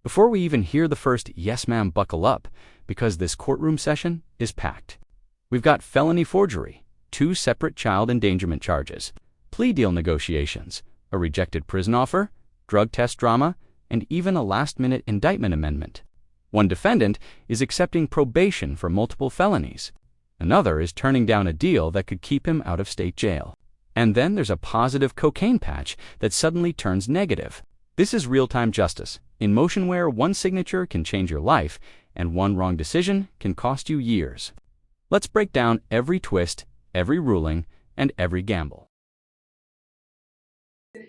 Before we even hear the first "yes ma'am, buckle up," because this courtroom session is packed. We've got felony forgery, 2 separate child endangerment charges, plea deal negotiations, a rejected prison offer, drug test drama, and even a last-minute indictment amendment. One defendant is accepting probation for multiple felonies. Another is turning down a deal that could keep him out of state jail. And then there's a positive cocaine patch that suddenly turns negative. This is real-time justice, in motion where one signature can change your life and one wrong decision can cost you years. Let's break down every twist, every ruling, and every gamble.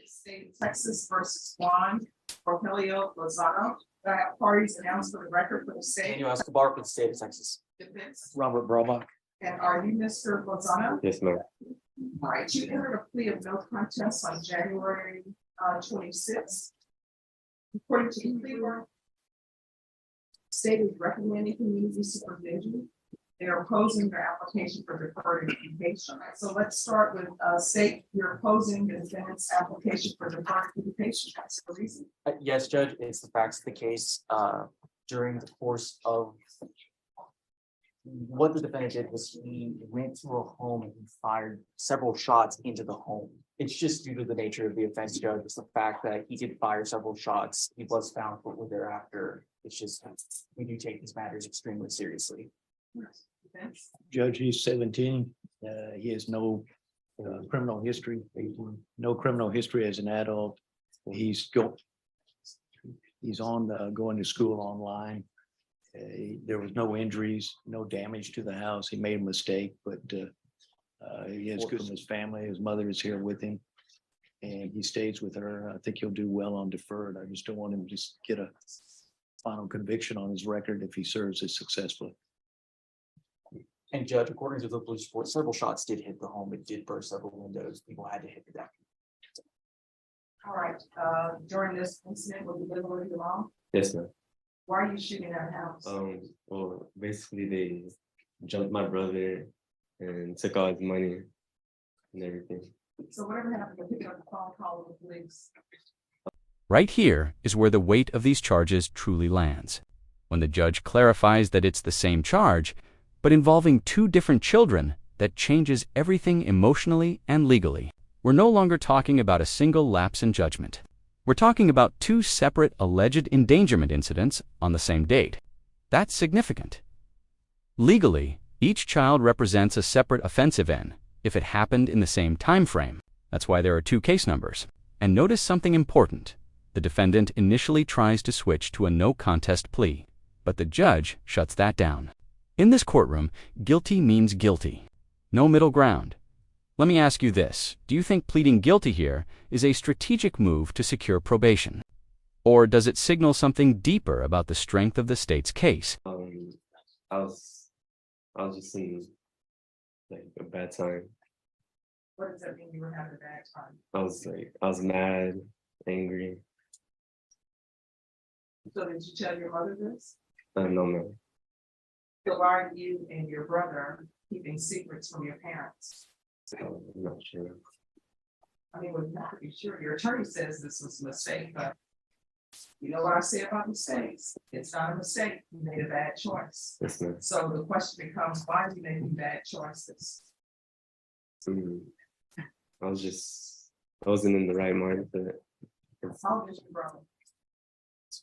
State of Texas versus Juan Rogelio Lozano. I have parties announced for the record for the state. Daniel Escobar for the state of Texas. Defense. Robert Brobach. And are you Mr. Lozano? Yes, ma'am. All right, you entered a plea of no contest on January 26th. According to the plea work, state is recommending community supervision. They are opposing their application for deferred adjudication. So let's start with state. You're opposing the defendant's application for deferred adjudication. That's the reason. Yes, Judge, it's the facts of the case. During the course of what the defendant did was he went to a home and he fired several shots into the home. It's just due to the nature of the offense, Judge. It's the fact that he did fire several shots. He was found shortly thereafter. It's just, we do take these matters extremely seriously. Judge, he's 17. He has no criminal history. No criminal history as an adult. He's on going to school online. There was no injuries, no damage to the house. He made a mistake, but he has good in his family. His mother is here with him, and he stays with her. I think he'll do well on deferred. I just don't want him to just get a final conviction on his record if he serves as successfully. And Judge, according to the police report, several shots did hit the home. It did burst several windows. People had to hit the deck. All right. During this incident, was the living alone? Yes, ma'am. Why are you shooting at house? Well, basically they jumped my brother and took all his money and everything. So whatever happened, you're picking up the phone call with the police. Right here is where the weight of these charges truly lands. When the judge clarifies that it's the same charge, but involving 2 different children, that changes everything emotionally and legally. We're no longer talking about a single lapse in judgment. We're talking about 2 separate alleged endangerment incidents on the same date. That's significant. Legally, each child represents a separate offense event if it happened in the same time frame. That's why there are 2 case numbers. And notice something important. The defendant initially tries to switch to a no contest plea, but the judge shuts that down. In this courtroom, guilty means guilty. No middle ground. Let me ask you this. Do you think pleading guilty here is a strategic move to secure probation? Or does it signal something deeper about the strength of the state's case? I was just in like a bad time. What does that mean you were having a bad time? I was mad, angry. So did you tell your mother this? No, ma'am. So why are you and your brother keeping secrets from your parents? I'm not sure. I mean, we're not to be sure. Your attorney says this was a mistake, but you know what I say about mistakes? It's not a mistake. You made a bad choice. Yes, ma'am. So the question becomes, why are you making bad choices? I wasn't in the right mindset. How old is your brother?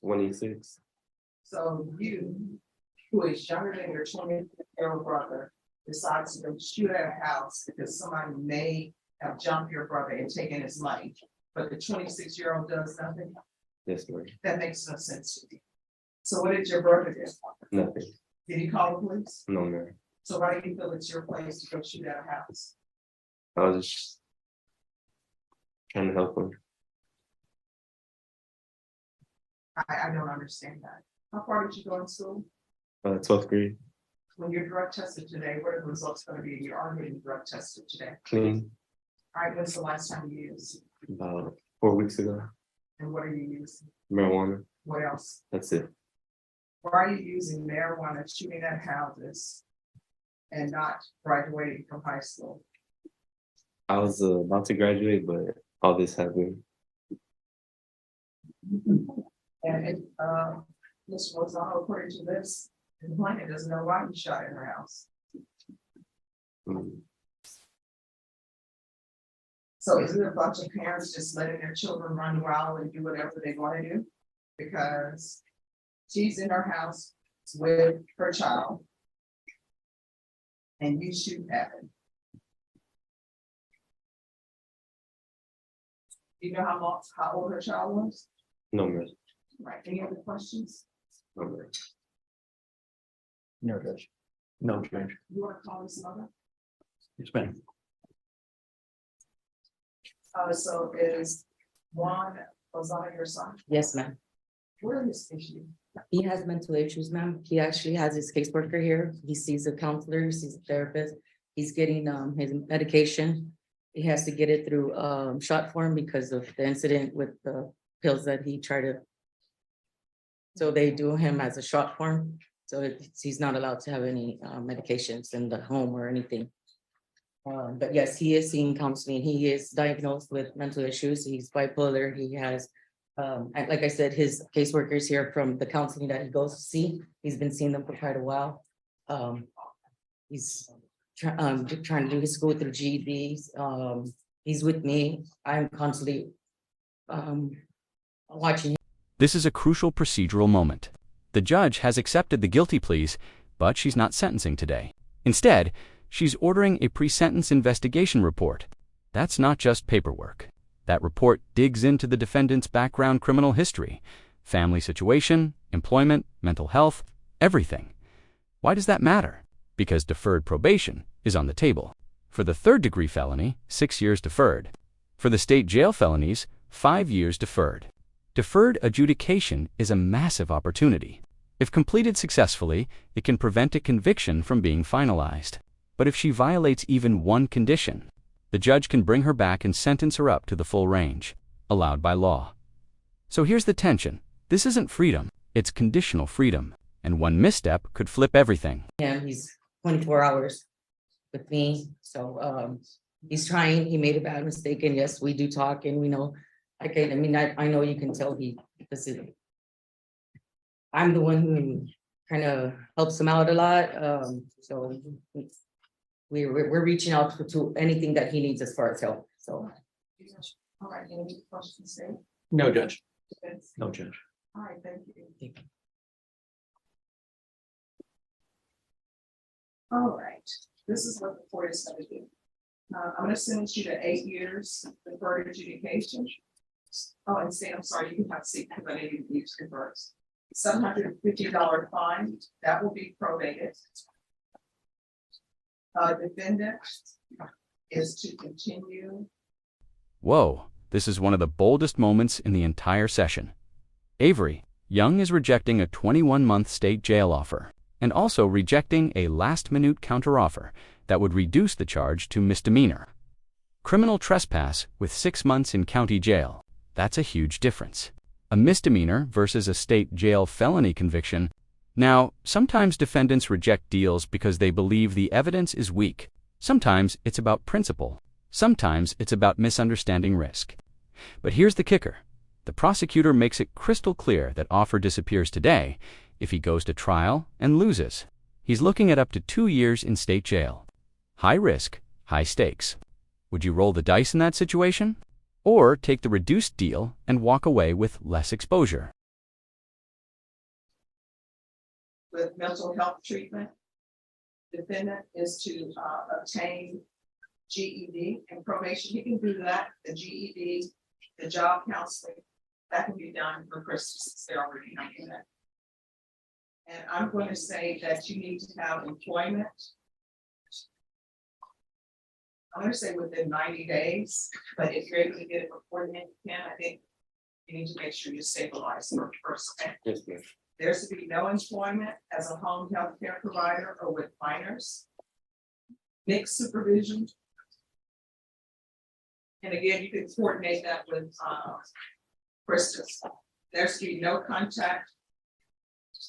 26. So you, who is younger than your 20-year-old brother, decides to go shoot at a house because somebody may have jumped your brother and taken his money, but the 26-year-old does nothing. Yes, ma'am. That makes no sense to me. So what did your brother do? Nothing. Did he call the police? No, ma'am. So why do you feel it's your place to go shoot at a house? I was just trying to help him. I don't understand that. How far did you go in school? 12th grade. When you're drug tested today, what are the results going to be? You are getting drug tested today. Clean. All right, when's the last time you used? About 4 weeks ago. And what are you using? Marijuana. What else? That's it. Why are you using marijuana, shooting at houses, and not graduating from high school? I was about to graduate, but all this happened. And, Mr. Lozano, according to this, the plaintiff doesn't know why he shot in her house. Mm. So is it a bunch of parents just letting their children run wild and do whatever they want to do? Because she's in her house with her child. And you shoot at it. Do you know how old her child was? No, miss. Right, any other questions? No, miss. No, Judge. No, Judge. You want to call this mother? Yes, ma'am. So is Juan Lozano your son? Yes, ma'am. What are his issues? He has mental issues, ma'am. He actually has his caseworker here. He sees a counselor, he sees a therapist. He's getting his medication. He has to get it through shot form because of the incident with the pills that he tried to. So they do him as a shot form. So he's not allowed to have any medications in the home or anything. But yes, he is seeing counseling. He is diagnosed with mental issues. He's bipolar. He has, and like I said, his caseworkers here from the counseling that he goes to see. He's been seeing them for quite a while. He's trying to do his school through GEDs. He's with me. I'm constantly watching. This is a crucial procedural moment. The judge has accepted the guilty pleas, but she's not sentencing today. Instead, she's ordering a pre-sentence investigation report. That's not just paperwork. That report digs into the defendant's background criminal history, family situation, employment, mental health, everything. Why does that matter? Because deferred probation is on the table. For the third-degree felony, 6 years deferred. For the state jail felonies, 5 years deferred. Deferred adjudication is a massive opportunity. If completed successfully, it can prevent a conviction from being finalized. But if she violates even one condition, the judge can bring her back and sentence her up to the full range, allowed by law. So here's the tension. This isn't freedom, it's conditional freedom, and one misstep could flip everything. Yeah, he's 24 hours with me. So he's trying, he made a bad mistake. And yes, we do talk and we know, I know you can tell this is, I'm the one who kind of helps him out a lot. So we're reaching out to anything that he needs as far as help. So. All right, any questions, Dave? No, Judge. Defense? No, Judge. All right, thank you. All right, this is what the court is going to do. I'm going to sentence you to 8 years deferred adjudication. Oh, and say, I'm sorry, you can have a seat because I need to use your first. $750 fine, that will be prorated. Defendant is to continue. Whoa, this is one of the boldest moments in the entire session. Avery, Young is rejecting a 21-month state jail offer and also rejecting a last-minute counteroffer that would reduce the charge to misdemeanor. Criminal trespass with 6 months in county jail. That's a huge difference. A misdemeanor versus a state jail felony conviction. Now, sometimes defendants reject deals because they believe the evidence is weak. Sometimes it's about principle. Sometimes it's about misunderstanding risk. But here's the kicker. The prosecutor makes it crystal clear that offer disappears today if he goes to trial and loses. He's looking at up to 2 years in state jail. High risk, high stakes. Would you roll the dice in that situation? Or take the reduced deal and walk away with less exposure? With mental health treatment, defendant is to obtain GED and probation. He can do that, the GED, the job counseling, that can be done for Christmas. They're already doing that. And I'm going to say that you need to have employment. I'm going to say within 90 days, but if you're able to get it before then, you can. I think you need to make sure you stabilize the person. Yes, ma'am. There's to be no employment as a home health care provider or with minors. Mixed supervision. And again, you can coordinate that with Christus. There's to be no contact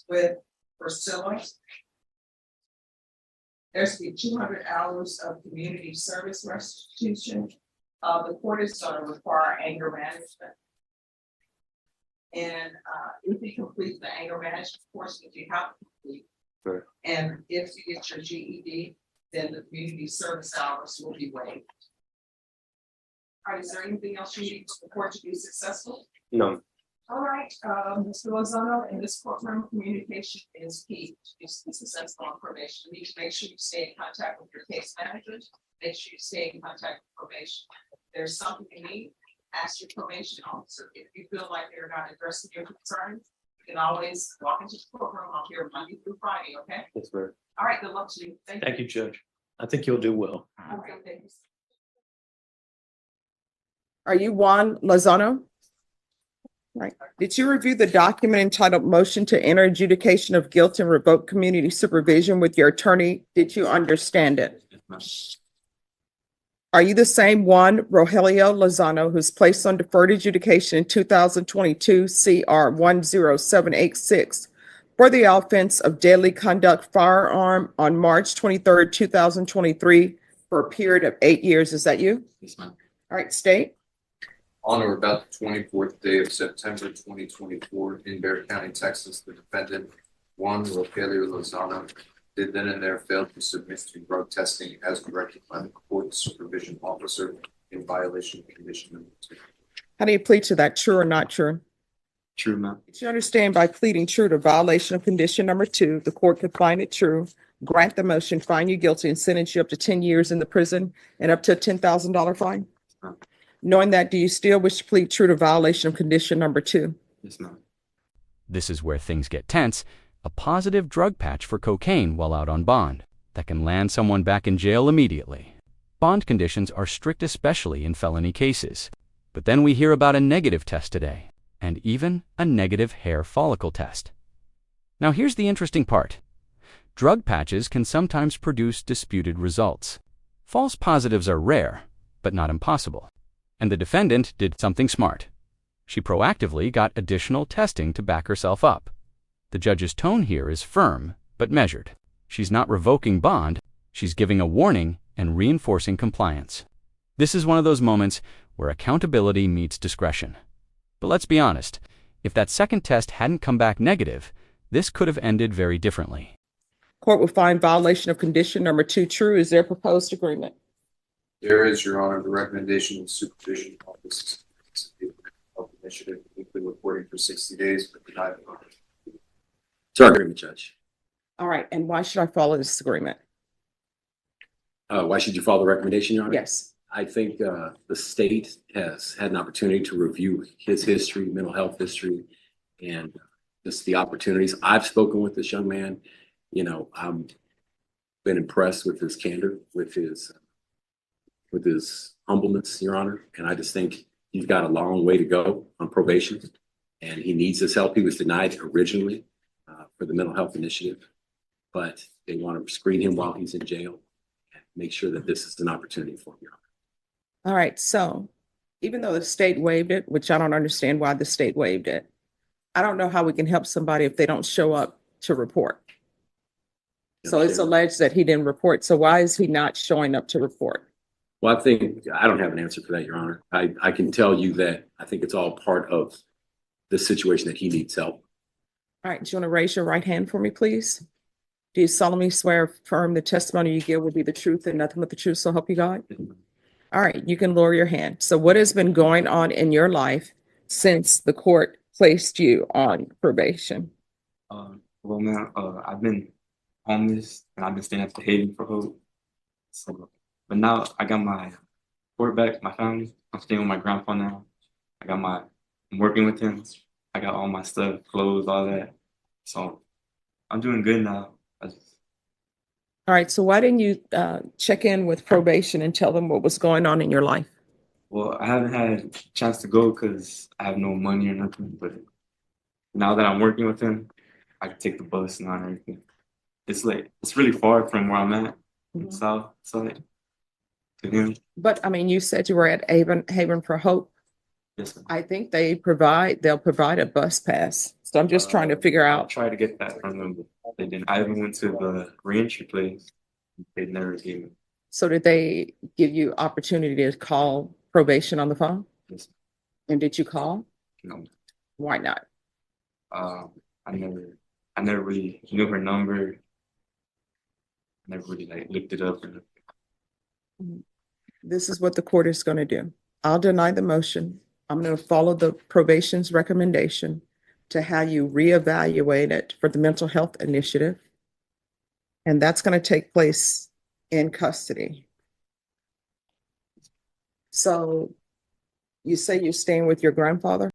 with Priscilla. There's to be 200 hours of community service restitution. The court is going to require anger management. And if you complete the anger management course, if you have to complete. Sure. And if you get your GED, then the community service hours will be waived. All right, is there anything else you need for the court to be successful? No. All right, Mr. Lozano, in this courtroom, communication is key to be successful on probation. You need to make sure you stay in contact with your case managers. Make sure you stay in contact with probation. If there's something you need, ask your probation officer. If you feel like they're not addressing your concerns, you can always walk into the courtroom. I'm here Monday through Friday, okay? That's right. All right, good luck to you. Thank you, Judge. I think you'll do well. Okay, thanks. Are you Juan Lozano? Right. Did you review the document entitled Motion to Enter Adjudication of Guilt and Revoke Community Supervision with your attorney? Did you understand it? Are you the same Juan Rogelio Lozano who's placed on deferred adjudication in 2022 CR 10786 for the offense of deadly conduct firearm on March 23rd, 2023 for a period of 8 years? Is that you? Yes, ma'am. All right, state. On or about the 24th day of September 2024 in Bexar County, Texas, the defendant, Juan Rogelio Lozano, did then and there fail to submit to drug testing as directed by the court supervision officer in violation of condition number 2. How do you plead to that? True or not true? True, ma'am. Do you understand by pleading true to violation of condition number 2, the court could find it true, grant the motion, find you guilty, and sentence you up to 10 years in the prison and up to a $10,000 fine? Ma'am. Knowing that, do you still wish to plead true to violation of condition number 2? Yes, ma'am. This is where things get tense. A positive drug patch for cocaine while out on bond that can land someone back in jail immediately. Bond conditions are strict, especially in felony cases. But then we hear about a negative test today, and even a negative hair follicle test. Now here's the interesting part. Drug patches can sometimes produce disputed results. False positives are rare, but not impossible. And the defendant did something smart. She proactively got additional testing to back herself up. The judge's tone here is firm, but measured. She's not revoking bond, she's giving a warning and reinforcing compliance. This is one of those moments where accountability meets discretion. But let's be honest, if that second test hadn't come back negative, this could have ended very differently. Court will find violation of condition number 2 true. Is there a proposed agreement? There is, Your Honor, the recommendation of the supervision office initiative, weekly reporting for 60 days, but denied. Sorry, agreement, Judge. All right, and why should I follow this agreement? Why should you follow the recommendation, Your Honor? Yes. I think the state has had an opportunity to review his history, mental health history, and just the opportunities. I've spoken with this young man. You know, I've been impressed with his candor, with his humbleness, Your Honor. And I just think he's got a long way to go on probation, and he needs this help. He was denied originally for the mental health initiative, but they want to screen him while he's in jail and make sure that this is an opportunity for him, Your Honor. All right, so even though the state waived it, which I don't understand why the state waived it, I don't know how we can help somebody if they don't show up to report. So it's alleged that he didn't report. So why is he not showing up to report? Well, I think I don't have an answer for that, Your Honor. I can tell you that I think it's all part of the situation that he needs help. All right, do you want to raise your right hand for me, please? Do you solemnly swear or affirm the testimony you give will be the truth and nothing but the truth, so help you God? All right, you can lower your hand. So what has been going on in your life since the court placed you on probation? Well, man, I've been homeless and I've been staying at the Haven for hope. So, but now I got my support back, my family. I'm staying with my grandpa now. I'm working with him. I got all my stuff, clothes, all that. So I'm doing good now. All right, so why didn't you check in with probation and tell them what was going on in your life? Well, I haven't had a chance to go because I have no money or nothing. But now that I'm working with him, I can take the bus now and everything. It's really far from where I'm at in South Side to him. But I mean, you said you were at Haven for Hope. Yes, ma'am. I think they'll provide a bus pass. So I'm just trying to figure I'll out. try to get that from them, but they didn't. I even went to the reentry place. They never gave me. So did they give you opportunity to call probation on the phone? Yes. And did you call? No. Why not? I never really knew her number. I never really like looked it up. This is what the court is going to do. I'll deny the motion. I'm going to follow the probation's recommendation to have you reevaluate it for the mental health initiative. And that's going to take place in custody. So you say you're staying with your grandfather?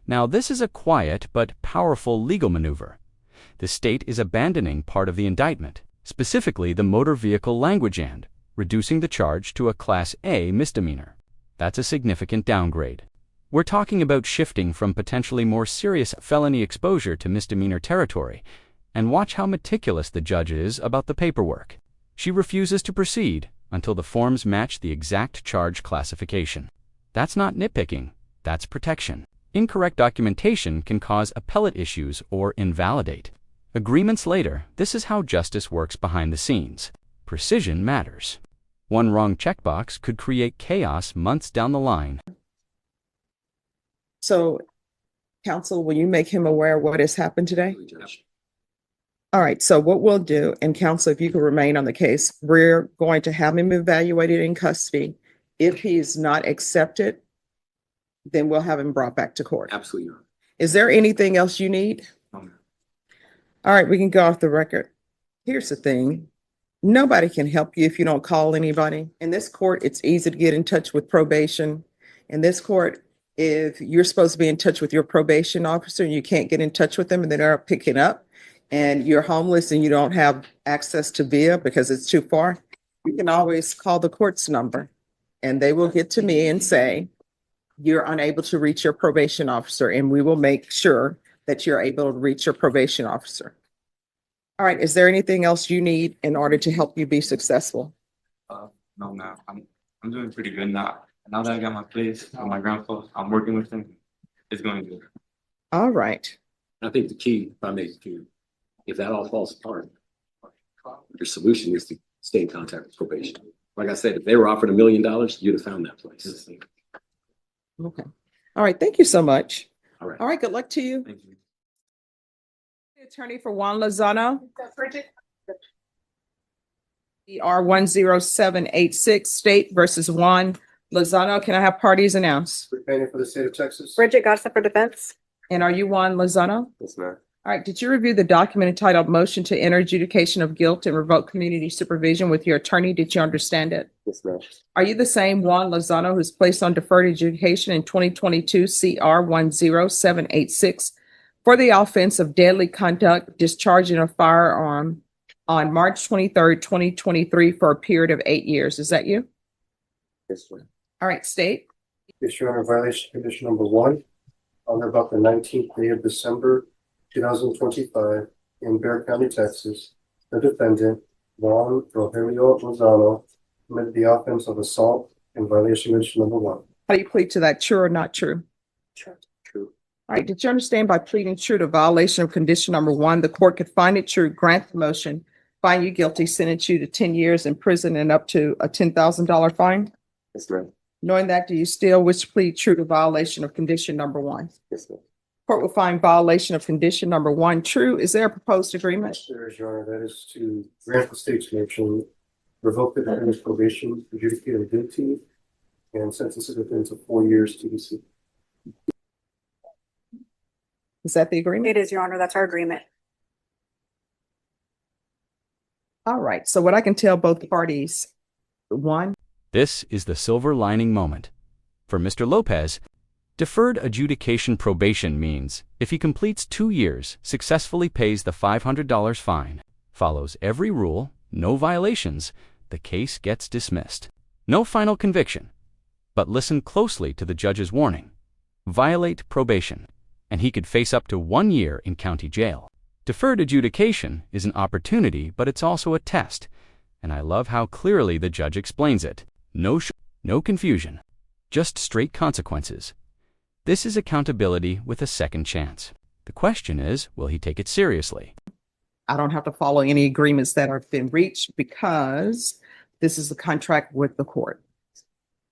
Now, this is a quiet but powerful legal maneuver. The state is abandoning part of the indictment, specifically the motor vehicle language and reducing the charge to a Class A misdemeanor. That's a significant downgrade. We're talking about shifting from potentially more serious felony exposure to misdemeanor territory. And watch how meticulous the judge is about the paperwork. She refuses to proceed until the forms match the exact charge classification. That's not nitpicking, that's protection. Incorrect documentation can cause appellate issues or invalidate agreements later. This is how justice works behind the scenes. Precision matters. One wrong checkbox could create chaos months down the line. So, counsel, will you make him aware of what has happened today? Judge. All right, so what we'll do, and counsel, if you can remain on the case, we're going to have him evaluated in custody. If he is not accepted, then we'll have him brought back to court. Absolutely, Your Honor. Is there anything else you need? No, ma'am. All right, we can go off the record. Here's the thing. Nobody can help you if you don't call anybody. In this court, it's easy to get in touch with probation. In this court, if you're supposed to be in touch with your probation officer and you can't get in touch with them and they're not picking up, and you're homeless and you don't have access to VIA because it's too far, you can always call the court's number and they will get to me and say, you're unable to reach your probation officer, and we will make sure that you're able to reach your probation officer. All right, is there anything else you need in order to help you be successful? No, ma'am. I'm doing pretty good now. Now that I got my place with my grandpa, I'm working with him. It's going good. All right. I think the key, if I may, if that all falls apart, your solution is to stay in contact with probation. Like I said, if they were offered $1 million, you'd have found that place. Okay. All right. Thank you so much. All right. All right. Good luck to you. Thank you. Attorney for Juan Lozano. ER 10786, State versus Juan Lozano. Can I have parties announced? Defendant for the state of Texas. Bridget Garza for defense. And are you Juan Lozano? Yes, ma'am. All right. Did you review the document entitled Motion to Enter Adjudication of Guilt and Revoke Community Supervision with your attorney? Did you understand it? Yes, ma'am. Are you the same Juan Lozano who's placed on deferred adjudication in 2022 CR 10786 for the offense of deadly conduct, discharging a firearm on March 23rd, 2023 for a period of 8 years? Is that you? Yes, ma'am. All right, state. Yes, Your Honor, violation condition number 1 on or about the 19th day of December 2025 in Bexar County, Texas. The defendant, Juan Rogelio Lozano, committed the offense of assault in violation condition number 1. How do you plead to that? True or not true? True. All right. Did you understand by pleading true to violation of condition number 1, the court could find it true, grant the motion, find you guilty, sentence you to 10 years in prison and up to a $10,000 fine? Yes, ma'am. Knowing that, do you still wish to plead true to violation of condition number 1? Yes, ma'am. Court will find violation of condition number 1 true. Is there a proposed agreement? There is, Your Honor, that is to grant the state's motion, revoke the defendant's probation, adjudicate him guilty, and sentence the defendant to 4 years TDC. Is that the agreement? It is, Your Honor. That's our agreement. All right. So what I can tell both parties, 1, This is the silver lining moment. For Mr. Lopez, deferred adjudication probation means if he completes 2 years, successfully pays the $500 fine, follows every rule, no violations, the case gets dismissed. No final conviction. But listen closely to the judge's warning. Violate probation, and he could face up to 1 year in county jail. Deferred adjudication is an opportunity, but it's also a test. And I love how clearly the judge explains it. No confusion, just straight consequences. This is accountability with a second chance. The question is, will he take it seriously? I don't have to follow any agreements that have been reached because this is a contract with the court.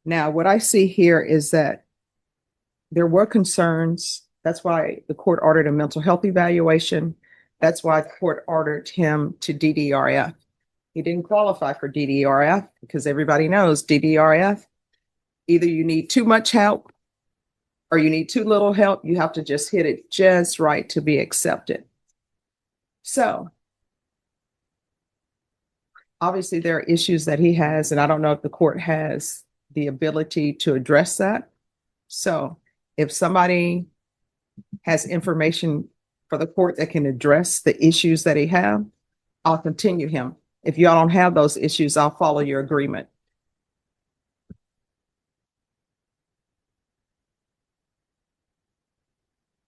Now, what I see here is that there were concerns That's why the court ordered a mental health evaluation. That's why the court ordered him to DDRF. He didn't qualify for DDRF because everybody knows DDRF, either you need too much help or you need too little help. You have to just hit it just right to be accepted. So obviously there are issues that he has, and I don't know if the court has the ability to address that. So if somebody has information for the court that can address the issues that he have, I'll continue him. If y'all don't have those issues, I'll follow your agreement.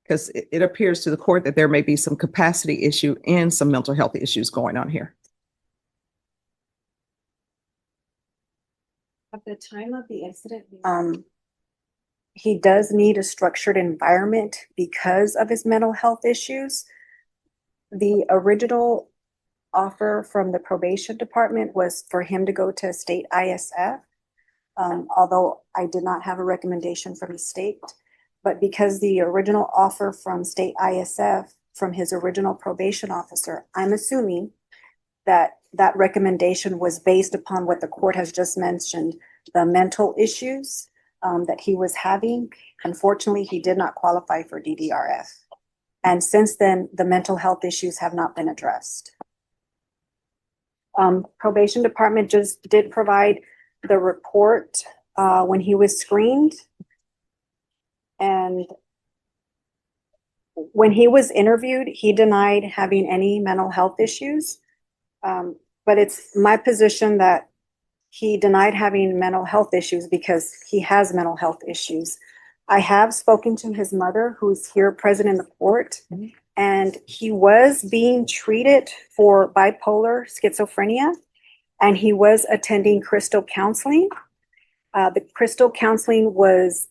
Because it appears to the court that there may be some capacity issue and some mental health issues going on here. At the time of the incident, he does need a structured environment because of his mental health issues. The original offer from the probation department was for him to go to state ISF, although I did not have a recommendation from the state. But because the original offer from state ISF from his original probation officer, I'm assuming that that recommendation was based upon what the court has just mentioned, the mental issues that he was having. Unfortunately, he did not qualify for DDRF. And since then, the mental health issues have not been addressed. Probation department just did provide the report when he was screened. And when he was interviewed, he denied having any mental health issues. But it's my position that he denied having mental health issues because he has mental health issues. I have spoken to his mother, who's here present in the court, and he was being treated for bipolar schizophrenia, and he was attending crystal counseling. The crystal counseling was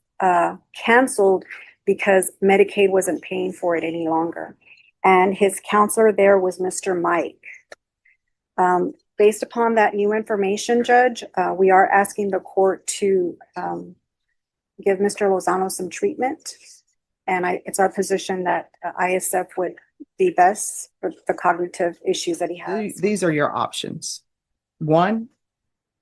canceled because Medicaid wasn't paying for it any longer. And his counselor there was Mr. Mike. Based upon that new information, Judge, we are asking the court to give Mr. Lozano some treatment. And it's our position that ISF would be best for the cognitive issues that he has. These are your options. One,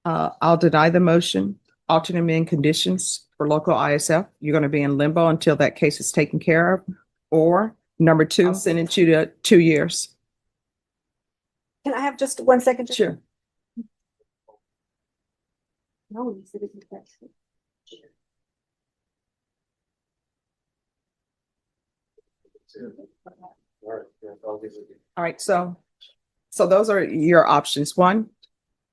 I'll deny the motion, alternate amend conditions for local ISF. You're going to be in limbo until that case is taken care of. Or number two, I'll sentence you to 2 years. Can I have just 1 second? Sure. No, you said it. All right, so those are your options. One,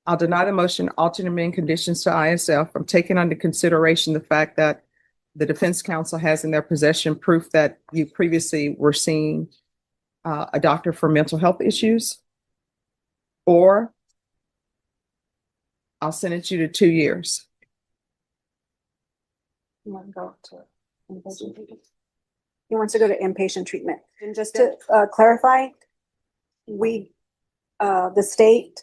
I'll deny the motion, alternate amend conditions to ISF. I'm taking under consideration the fact that the defense counsel has in their possession proof that you previously were seeing a doctor for mental health issues. Or I'll sentence you to 2 years. You want to go to inpatient treatment? He wants to go to inpatient treatment. And just to clarify, the state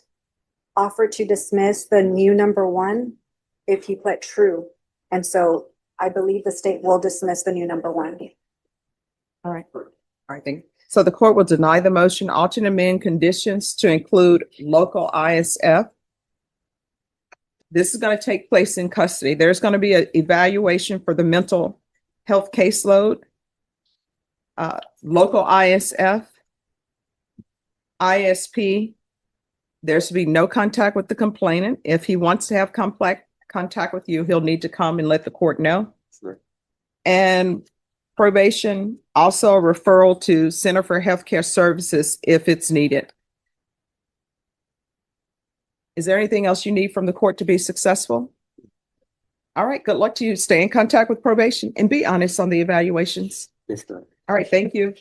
offered to dismiss the new number one if he pled true. And so I believe the state will dismiss the new number one. All right. All right. Thank you. So the court will deny the motion, alternate amend conditions to include local ISF. This is going to take place in custody. There's going to be an evaluation for the mental health caseload. Local ISF, ISP, there's to be no contact with the complainant. If he wants to have contact with you, he'll need to come and let the court know. Sure. And probation, also a referral to Center for Healthcare Services if it's needed. Is there anything else you need from the court to be successful? All right, good luck to you. Stay in contact with probation and be honest on the evaluations. Yes, sir. All right, thank you.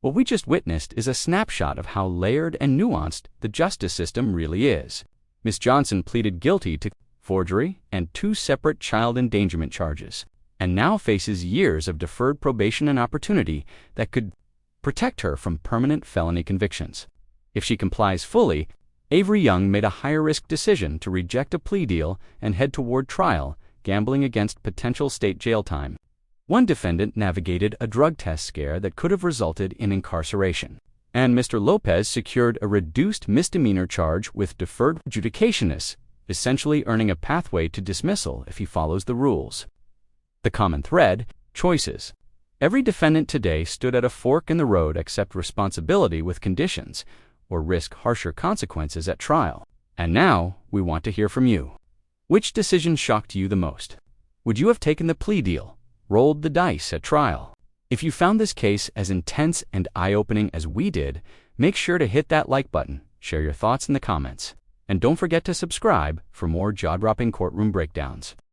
What we just witnessed is a snapshot of how layered and nuanced the justice system really is. Ms. Johnson pleaded guilty to forgery and 2 separate child endangerment charges, and now faces years of deferred probation and opportunity that could protect her from permanent felony convictions. If she complies fully, Avery Young made a higher-risk decision to reject a plea deal and head toward trial, gambling against potential state jail time. One defendant navigated a drug test scare that could have resulted in incarceration, and Mr. Lopez secured a reduced misdemeanor charge with deferred adjudicationist, essentially earning a pathway to dismissal if he follows the rules. The common thread: choices. Every defendant today stood at a fork in the road: accept responsibility with conditions or risk harsher consequences at trial. And now, we want to hear from you. Which decision shocked you the most? Would you have taken the plea deal, rolled the dice at trial? If you found this case as intense and eye-opening as we did, make sure to hit that like button, share your thoughts in the comments, and don't forget to subscribe for more jaw-dropping courtroom breakdowns.